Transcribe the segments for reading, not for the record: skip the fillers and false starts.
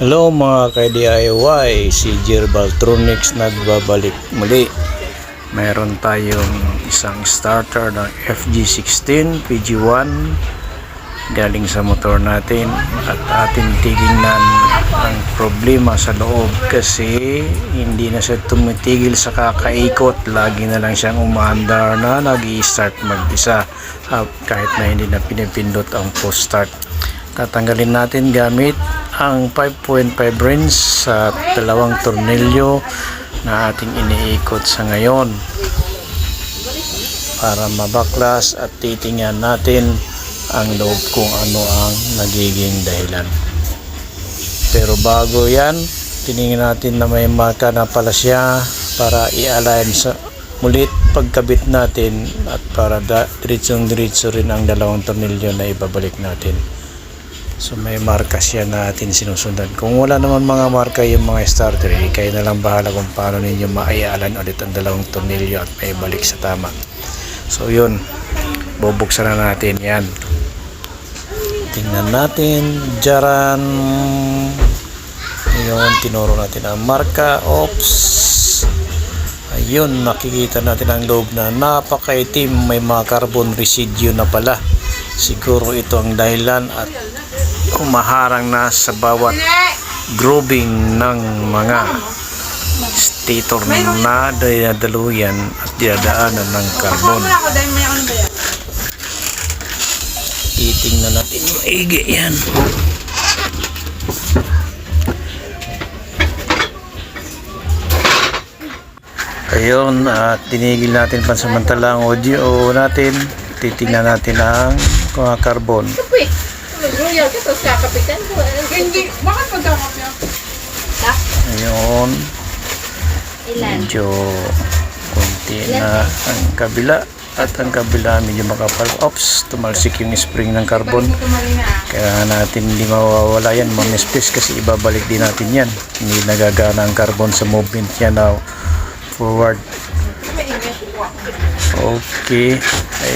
Hello mga ka-DIY, si Gerbaltronics nagbabalik muli. Mayroon tayong isang starter ng FG16 PG1 galing sa motor natin at ating titingnan ang problema sa loob kasi hindi na siya tumitigil sa kakaikot. Lagi na lang siyang umaandar na nag-i-start mag-isa kahit na hindi na pinipindot ang post start. Tatanggalin natin gamit ang 5.5 rings sa dalawang tornilyo na ating iniikot sa ngayon para mabaklas at titingnan natin ang loob kung ano ang nagiging dahilan. Pero bago yan, tiningnan natin na may marka na pala siya para i-align sa mulit pagkabit natin at para diretsong-diretso rin ang dalawang tornilyo na ibabalik natin. So may marka siya na atin sinusundan. Kung wala naman mga marka yung mga starter, kayo na lang bahala kung paano ninyo maialan ulit ang dalawang tornilyo at may balik sa tama. So yun, bubuksan na natin yan. Tingnan natin, jaran. Yun, tinuro natin ang marka. Oops. Ayun, nakikita natin ang loob na napakaitim, may mga carbon residue na pala. Siguro ito ang dahilan at humaharang na sa bawat grooving ng mga stator na dinadaluyan at dinadaanan ng carbon. Titingnan natin maigi yan. Ayun, at tinigil natin pansamantala ang audio natin. Titingnan natin ang mga carbon. Ayun, medyo konti na ang kabila at ang kabila medyo makapal. Oops, tumalsik yung spring ng carbon. Kaya natin hindi mawawala yan, manispis kasi ibabalik din natin yan. Hindi nagagana ang carbon sa movement niya now forward. Okay,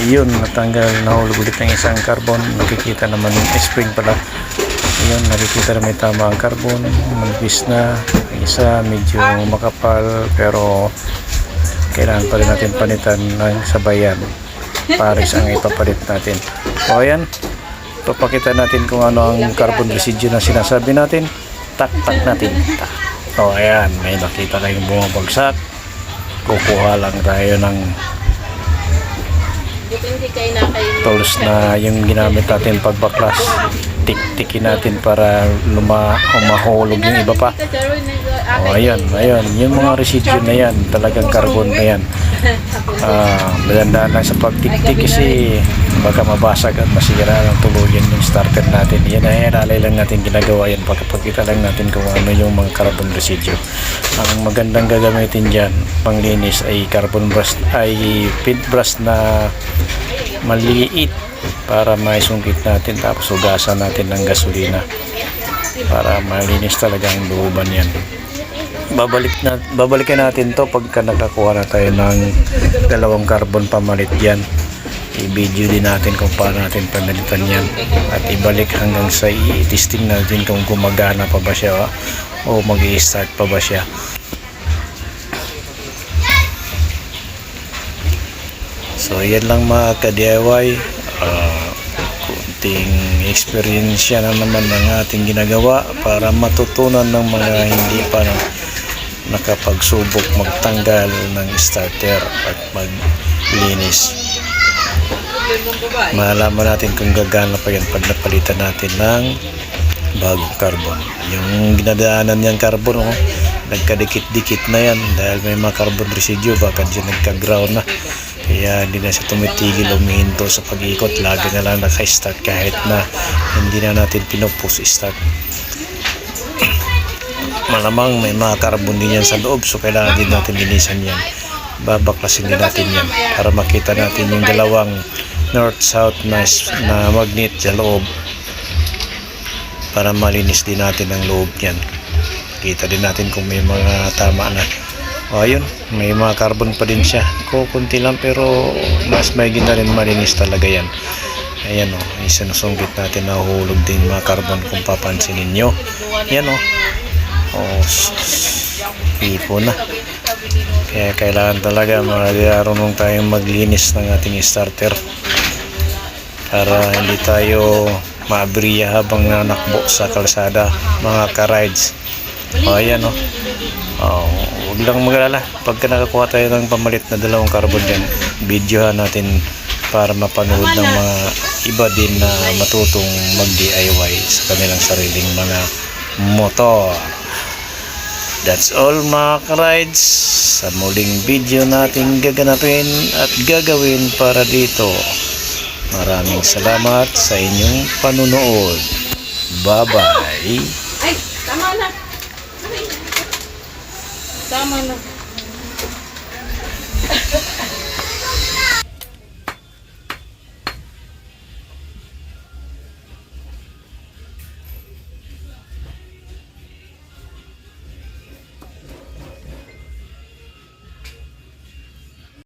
ayun, natanggal, nahulog ulit ng isang carbon. Nakikita naman yung spring pala. Ayun, nakikita na may tama ang carbon. Manipis na, isa medyo makapal pero kailangan pa rin natin palitan ng sabayan. Pares ang ipapalit natin. O ayan, papakita natin kung ano ang carbon residue na sinasabi natin. Tak-tak natin. O ayan, may nakita kayong bumabagsak. Kukuha lang tayo ng tools na yung ginamit natin pagbaklas. Tik-tikin natin para mahulog yung iba pa. O ayun, yung mga residue na yan, talagang carbon na yan. Magandaan lang sa pagtik-tik kasi baka mabasag at masira ng tuluyan yung starter natin. Yan ay alay lang natin ginagawa yan, pagkapagkita lang natin kung ano yung mga carbon residue. Ang magandang gagamitin dyan panglinis ay carbon brush, ay paint brush na maliit para maisungkit natin, tapos hugasan natin ng gasolina para malinis talaga ang looban yan. Babalikan natin to pagka nakakuha na tayo ng dalawang carbon pamalit yan. I-video din natin kung paano natin pamalitan yan at ibalik hanggang sa i-testing natin kung gumagana pa ba siya o mag-i-start pa ba siya. So yan lang mga ka-DIY, kunting experience na naman ng ating ginagawa para matutunan ng mga hindi pa nakapagsubok magtanggal ng starter at maglinis. Malaman natin kung gagana pa yan pag napalitan natin ng bagong carbon. Yung ginadaanan niyang carbon, nagkadikit-dikit na yan dahil may mga carbon residue, baka dyan nagka-ground na. Kaya hindi na siya tumitigil, umihinto sa pag-ikot. Lagi na lang naka-start kahit na hindi na natin pinupush start. Malamang may mga carbon din yan sa loob, so kailangan din natin linisan yan. Babaklasin din natin yan para makita natin yung dalawang north-south na magnet sa loob para malinis din natin ang loob yan. Kita din natin kung may mga tama na. O ayun, may mga carbon pa din siya. Kunti lang pero mas may gina rin malinis talaga yan. Ayan o, isinusungkit natin, nahuhulog din mga carbon kung papansinin nyo. Yan o. Ipo na. Kaya kailangan talaga marunong tayong maglinis ng ating starter para hindi tayo maabriya habang nanakbo sa kalsada mga ka-rides. Ayan o. Huwag lang mag-alala. Pagka nakakuha tayo ng pamalit na dalawang carbon dyan, videohan natin para mapanood ng mga iba din na matutong mag-DIY sa kanilang sariling mga motor. That's all mga ka-rides sa muling video natin gaganapin at gagawin para dito. Maraming salamat sa inyong panunood. Bye-bye. Ay, tama na. Tama na.